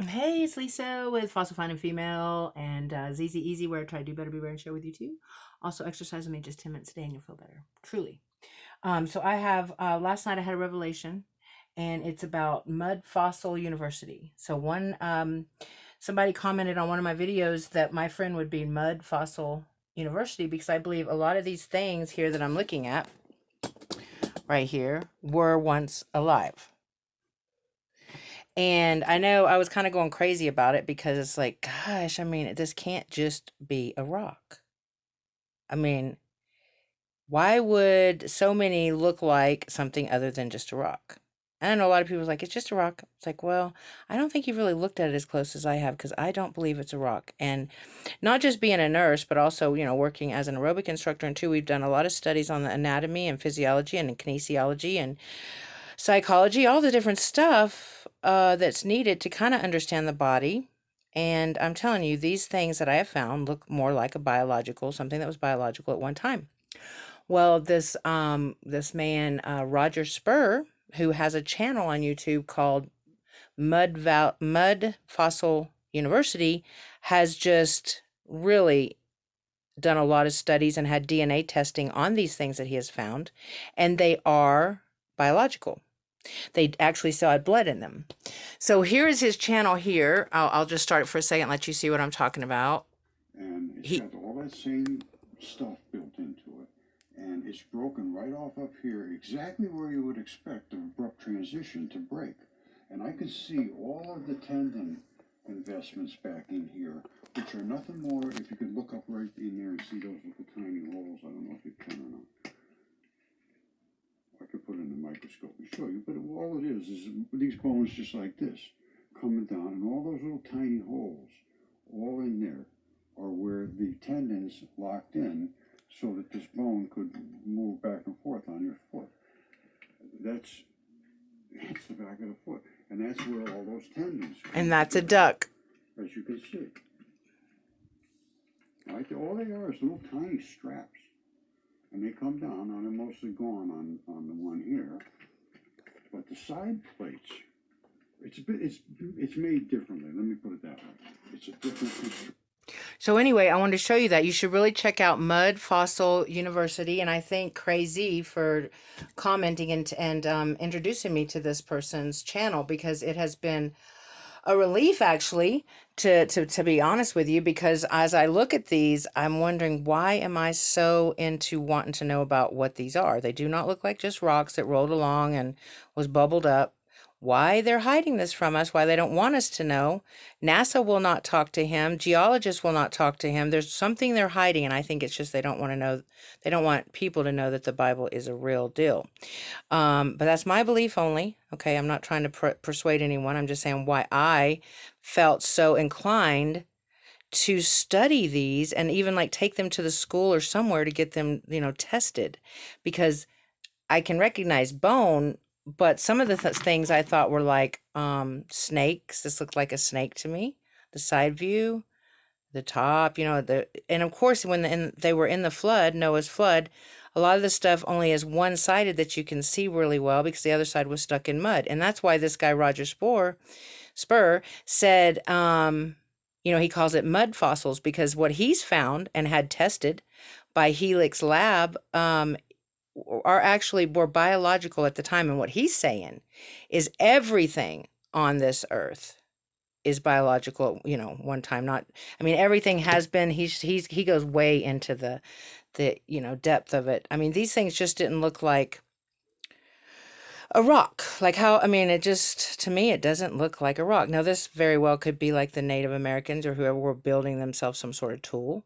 Hey, it's Lisa with Fossil Finding Female and ZZ Easy, where I try to do better, be better, and share with you too. Also, exercise with me just 10 minutes a day and you'll feel better. Truly. So I have, last night I had a revelation and it's about Mud Fossil University. So somebody commented on one of my videos that my friend would be Mud Fossil University because I believe a lot of these things here that I'm looking at right here were once alive. And I know I was kind of going crazy about it because it's like, gosh, I mean, this can't just be a rock. I mean, why would so many look like something other than just a rock? And I know a lot of people's like, it's just a rock. It's like, well, I don't think you've really looked at it as close as I have because I don't believe it's a rock. And not just being a nurse, but also, working as an aerobic instructor. And two, we've done a lot of studies on the anatomy and physiology and kinesiology and psychology, all the different stuff that's needed to kind of understand the body. And I'm telling you, these things that I have found look more like a biological, something that was biological at one time. Well, this man, Roger Spur, who has a channel on YouTube called Mud Fossil University, has just really done a lot of studies and had DNA testing on these things that he has found, and they are biological. They actually still had blood in them. So here is his channel here. I'll just start it for a second, let you see what I'm talking about. And it's He, got all that same stuff built into it. And it's broken right off up here, exactly where you would expect an abrupt transition to break. And I can see all of the tendon investments back in here, which are nothing more, if you could look up right in there and see those little tiny holes. I don't know if you can or not. I could put it in the microscope and show you, but all it is these bones just like this, coming down, and all those little tiny holes, all in there, are where the tendons locked in so that this bone could move back and forth on your foot. That's that's the back of the foot, and that's where all those tendons come and that's a together, duck. as you can see. Right, all they are is little tiny straps, and they come down. Now they're mostly gone on the one here, but the side plates, it's made differently. Let me put it that way. It's a different. So anyway, I wanted to show you that. You should really check out Mud Fossil University, and I thank CrayZ for commenting and introducing me to this person's channel because it has been a relief actually to be honest with you, because as I look at these, I'm wondering, why am I so into wanting to know about what these are? They do not look like just rocks that rolled along and was bubbled up. Why they're hiding this from us, why they don't want us to know. NASA will not talk to him. Geologists will not talk to him. There's something they're hiding, and I think it's just they don't want to know. They don't want people to know that the Bible is a real deal. But that's my belief only. Okay, I'm not trying to persuade anyone. I'm just saying why I felt so inclined to study these and even like take them to the school or somewhere to get them, tested, because I can recognize bone, but some of the things I thought were like snakes. This looked like a snake to me. The side view, the top, and of course when they were in the flood, Noah's flood, a lot of the stuff only is one-sided that you can see really well because the other side was stuck in mud. And that's why this guy Roger Spur said, he calls it mud fossils, because what he's found and had tested by Helix Lab were biological at the time. And what he's saying is everything on this earth is biological, one time. Not, I mean, everything has been. He goes way into the depth of it. I mean, these things just didn't look like a rock. Like how, I mean, it just, to me, it doesn't look like a rock. Now, this very well could be like the Native Americans or whoever were building themselves some sort of tool.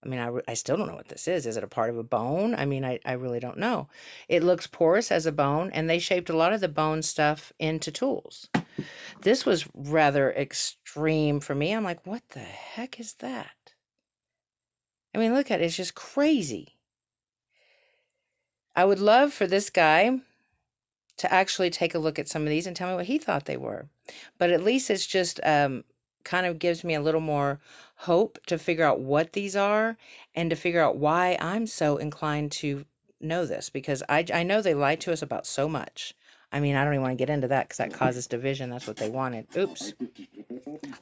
I mean, I still don't know what this is. Is it a part of a bone? I mean, I really don't know. It looks porous as a bone, and they shaped a lot of the bone stuff into tools. This was rather extreme for me. I'm like, what the heck is that? I mean, look at it. It's just crazy. I would love for this guy to actually take a look at some of these and tell me what he thought they were. But at least it's just kind of gives me a little more hope to figure out what these are and to figure out why I'm so inclined to know this, because I know they lied to us about so much. I mean, I don't even want to get into that because that causes division. That's what they wanted. Oops.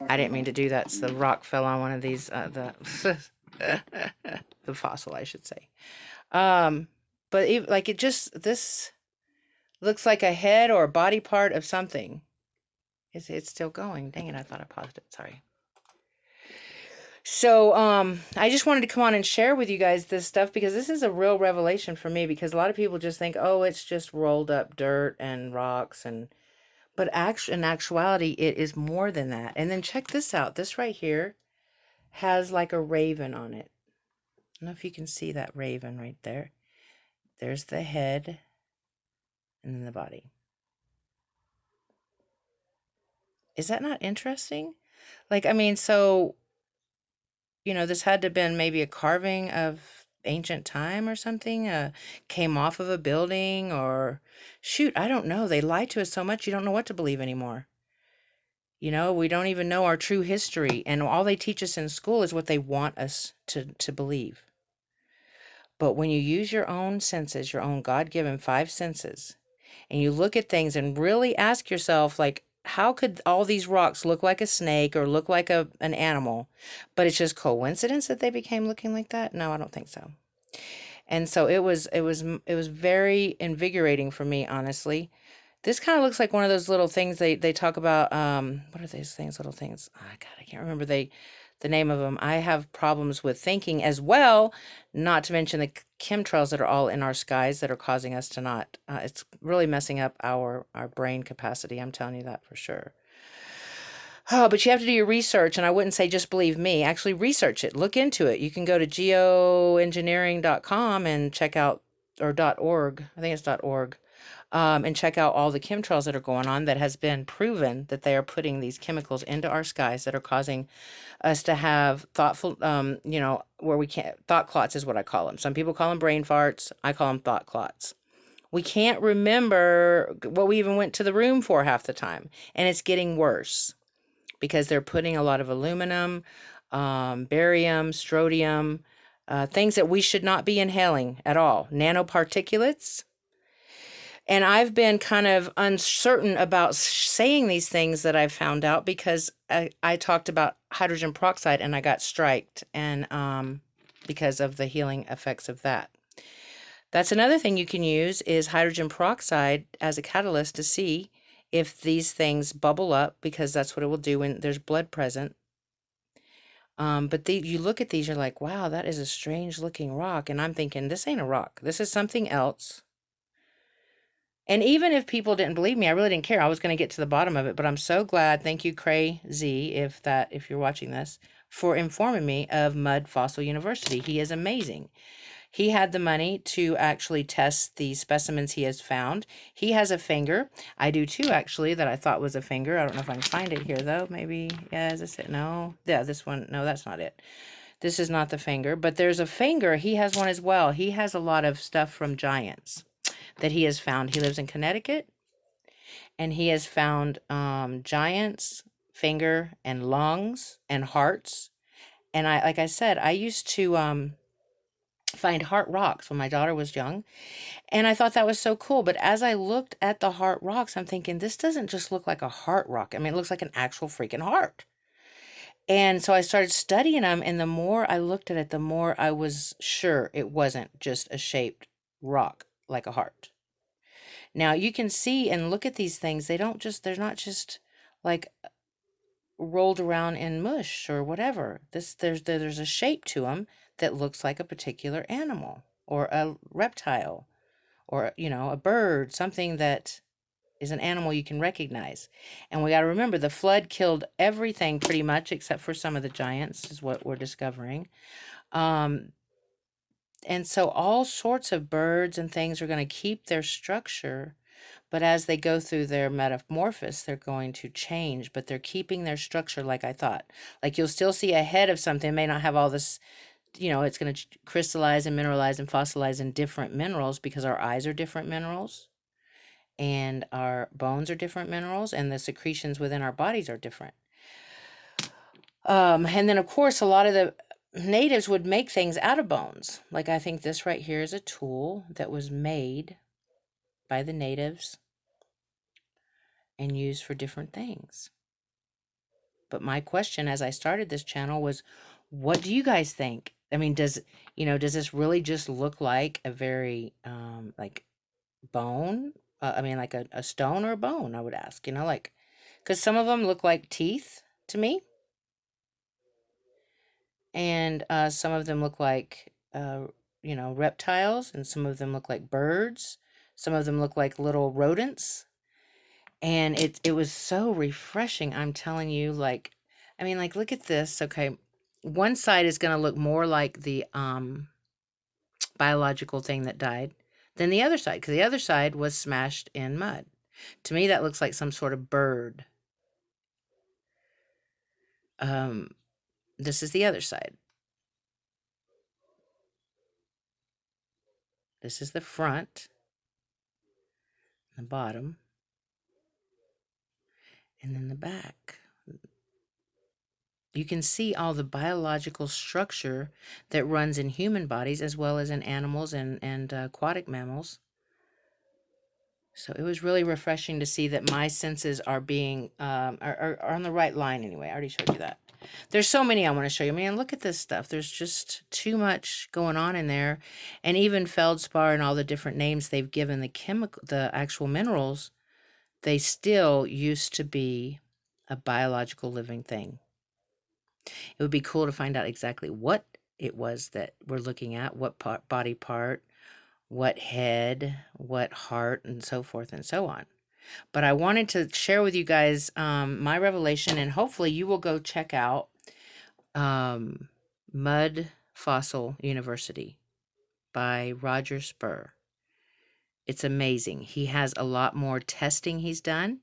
I didn't mean to do that. So the rock fell on one of these, the fossil, I should say. Um, but like it just, this looks like a head or a body part of something. It's still going. Dang it, I thought I paused it. Sorry. So, I just wanted to come on and share with you guys this stuff because this is a real revelation for me because a lot of people just think, oh, it's just rolled up dirt and rocks but in actuality, it is more than that. And then check this out. This right here has like a raven on it. I don't know if you can see that raven right there. There's the head and then the body. Is that not interesting? Like, I mean, so, this had to have been maybe a carving of ancient time or something, came off of a building or shoot, I don't know. They lie to us so much you don't know what to believe anymore. We don't even know our true history, and all they teach us in school is what they want us to believe. But when you use your own senses, your own God-given five senses, and you look at things and really ask yourself, like, how could all these rocks look like a snake or look like an animal, but it's just coincidence that they became looking like that? No, I don't think so. And so it was very invigorating for me, honestly. This kind of looks like one of those little things they talk about. What are these things? Little things. Oh, God, I can't remember the name of them. I have problems with thinking as well, not to mention the chemtrails that are all in our skies that are causing us to not. It's really messing up our brain capacity. I'm telling you that for sure. Oh, but you have to do your research, and I wouldn't say just believe me. Actually, research it. Look into it. You can go to geoengineering.com and check out, or .org. I think it's .org. And check out all the chemtrails that are going on that has been proven that they are putting these chemicals into our skies that are causing us to have thoughtful, where we can't, thought clots is what I call them. Some people call them brain farts. I call them thought clots. We can't remember what we even went to the room for half the time. And it's getting worse because they're putting a lot of aluminum, barium, strontium, things that we should not be inhaling at all. Nanoparticulates. And I've been kind of uncertain about saying these things that I've found out because I talked about hydrogen peroxide and I got striked and because of the healing effects of that. That's another thing you can use is hydrogen peroxide as a catalyst to see if these things bubble up because that's what it will do when there's blood present. But you look at these, you're like, wow, that is a strange looking rock. And I'm thinking, this ain't a rock. This is something else. And even if people didn't believe me, I really didn't care. I was going to get to the bottom of it, but I'm so glad. Thank you, CrayZ, if you're watching this, for informing me of Mud Fossil University. He is amazing. He had the money to actually test the specimens he has found. He has a finger. I do too, actually, that I thought was a finger. I don't know if I can find it here, though. Maybe, yeah, is this it? No. Yeah, this one. No, that's not it. This is not the finger, but there's a finger. He has one as well. He has a lot of stuff from giants that he has found. He lives in Connecticut, and he has found giants, finger, and lungs, and hearts. And like I said, I used to find heart rocks when my daughter was young, and I thought that was so cool. But as I looked at the heart rocks, I'm thinking, this doesn't just look like a heart rock. I mean, it looks like an actual freaking heart. And so I started studying them, and the more I looked at it, the more I was sure it wasn't just a shaped rock like a heart. Now you can see and look at these things. They're not just like rolled around in mush or whatever. There's a shape to them that looks like a particular animal or a reptile or, a bird, something that is an animal you can recognize. And we got to remember the flood killed everything pretty much except for some of the giants is what we're discovering. Um, and so all sorts of birds and things are going to keep their structure, but as they go through their metamorphosis, they're going to change, but they're keeping their structure like I thought. Like you'll still see a head of something, may not have all this, it's going to crystallize and mineralize and fossilize in different minerals because our eyes are different minerals and our bones are different minerals and the secretions within our bodies are different. And then, of course, a lot of the natives would make things out of bones. Like I think this right here is a tool that was made by the natives and used for different things. But my question as I started this channel was, what do you guys think? I mean, does this really just look like a very, like bone? I mean, like a stone or a bone, I would ask, like, because some of them look like teeth to me, and some of them look like, reptiles, and some of them look like birds. Some of them look like little rodents. And it was so refreshing, I'm telling you, like, I mean, like, look at this. Okay, one side is going to look more like the biological thing that died than the other side, because the other side was smashed in mud. To me, that looks like some sort of bird. um this is the other side. This is the front, the bottom, and then the back. You can see all the biological structure that runs in human bodies as well as in animals and aquatic mammals. So it was really refreshing to see that my senses are being are on the right line anyway. I already showed you that. There's so many I want to show you. Man, look at this stuff. There's just too much going on in there. And even feldspar and all the different names they've given the actual minerals, they still used to be a biological living thing. It would be cool to find out exactly what it was that we're looking at, what body part, what head, what heart, and so forth and so on. But I wanted to share with you guys my revelation, and hopefully you will go check out um, Mud Fossil University by Roger Spur. It's amazing. He has a lot more testing he's done,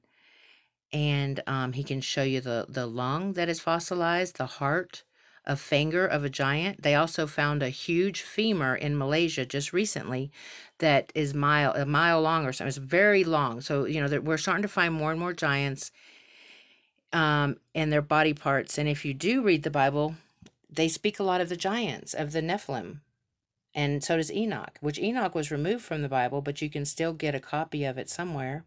and he can show you the lung that is fossilized, the heart, a finger of a giant. They also found a huge femur in Malaysia just recently that is a mile long or something. It's very long. So we're starting to find more and more giants and their body parts. And if you do read the Bible, they speak a lot of the giants, of the Nephilim. And so does Enoch, which Enoch was removed from the Bible, but you can still get a copy of it somewhere.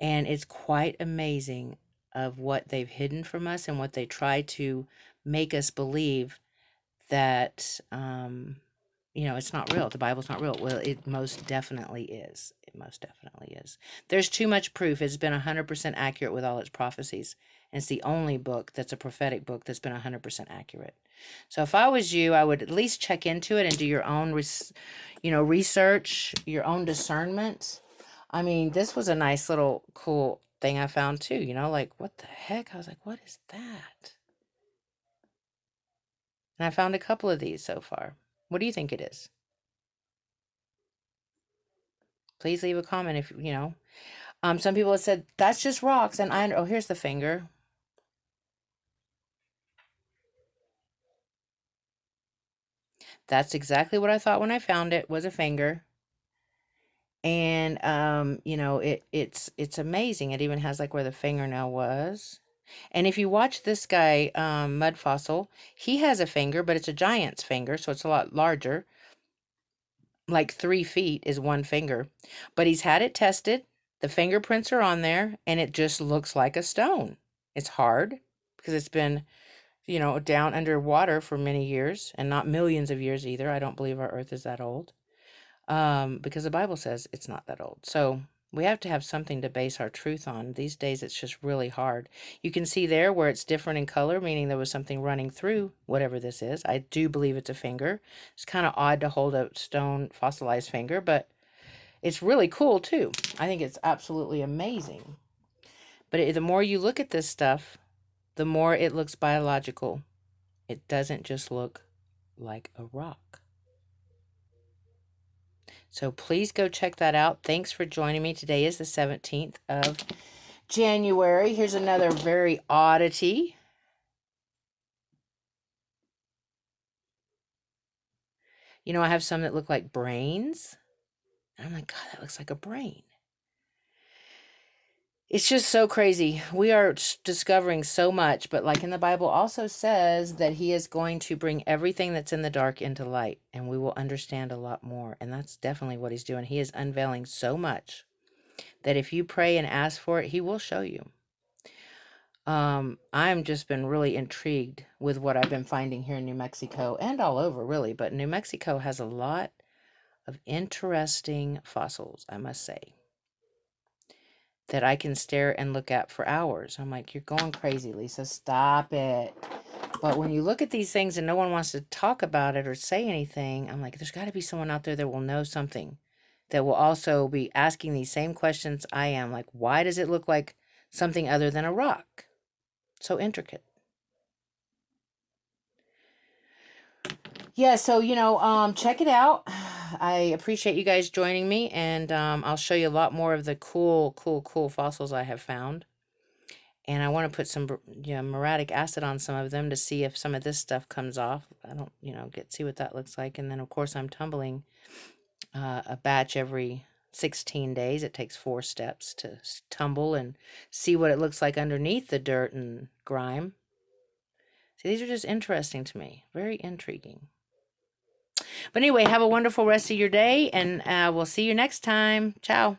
And it's quite amazing of what they've hidden from us and what they try to make us believe that it's not real. The Bible's not real. Well, it most definitely is. It most definitely is. There's too much proof. It's been 100% accurate with all its prophecies. And it's the only book that's a prophetic book that's been 100% accurate. So if I was you, I would at least check into it and do your own research, your own discernment. I mean, this was a nice little cool thing I found too, like, what the heck? I was like, what is that? And I found a couple of these so far. What do you think it is? Please leave a comment if you know. Some people have said that's just rocks, and here's the finger. That's exactly what I thought when I found it, was a finger. And it's amazing. It even has like where the fingernail was. And if you watch this guy, Mud Fossil, he has a finger, but it's a giant's finger, so it's a lot larger. Like 3 feet is one finger. But he's had it tested. The fingerprints are on there, and it just looks like a stone. It's hard because it's been, down underwater for many years, and not millions of years either. I don't believe our Earth is that old, because the Bible says it's not that old. So we have to have something to base our truth on. These days, it's just really hard. You can see there where it's different in color, meaning there was something running through whatever this is. I do believe it's a finger. It's kind of odd to hold a stone fossilized finger, but it's really cool too. I think it's absolutely amazing. But the more you look at this stuff, the more it looks biological. It doesn't just look like a rock. So please go check that out. Thanks for joining me. Today is the 17th of January. Here's another very oddity. I have some that look like brains. And I'm like, God, that looks like a brain. It's just so crazy. We are discovering so much, but like in the Bible also says that he is going to bring everything that's in the dark into light, and we will understand a lot more. And that's definitely what he's doing. He is unveiling so much that if you pray and ask for it, he will show you. I'm just been really intrigued with what I've been finding here in New Mexico and all over, really. But New Mexico has a lot of interesting fossils, I must say, that I can stare and look at for hours. I'm like, you're going crazy, Lisa. Stop it. But when you look at these things and no one wants to talk about it or say anything, I'm like, there's got to be someone out there that will know something, that will also be asking these same questions I am. Like, why does it look like something other than a rock? So intricate. Yeah, so check it out. I appreciate you guys joining me, and I'll show you a lot more of the cool, cool, cool fossils I have found. And I want to put some muriatic acid on some of them to see if some of this stuff comes off. I don't, see what that looks like. And then, of course, I'm tumbling a batch every 16 days. It takes 4 steps to tumble and see what it looks like underneath the dirt and grime. See, these are just interesting to me. Very intriguing. But anyway, have a wonderful rest of your day, and we'll see you next time. Ciao.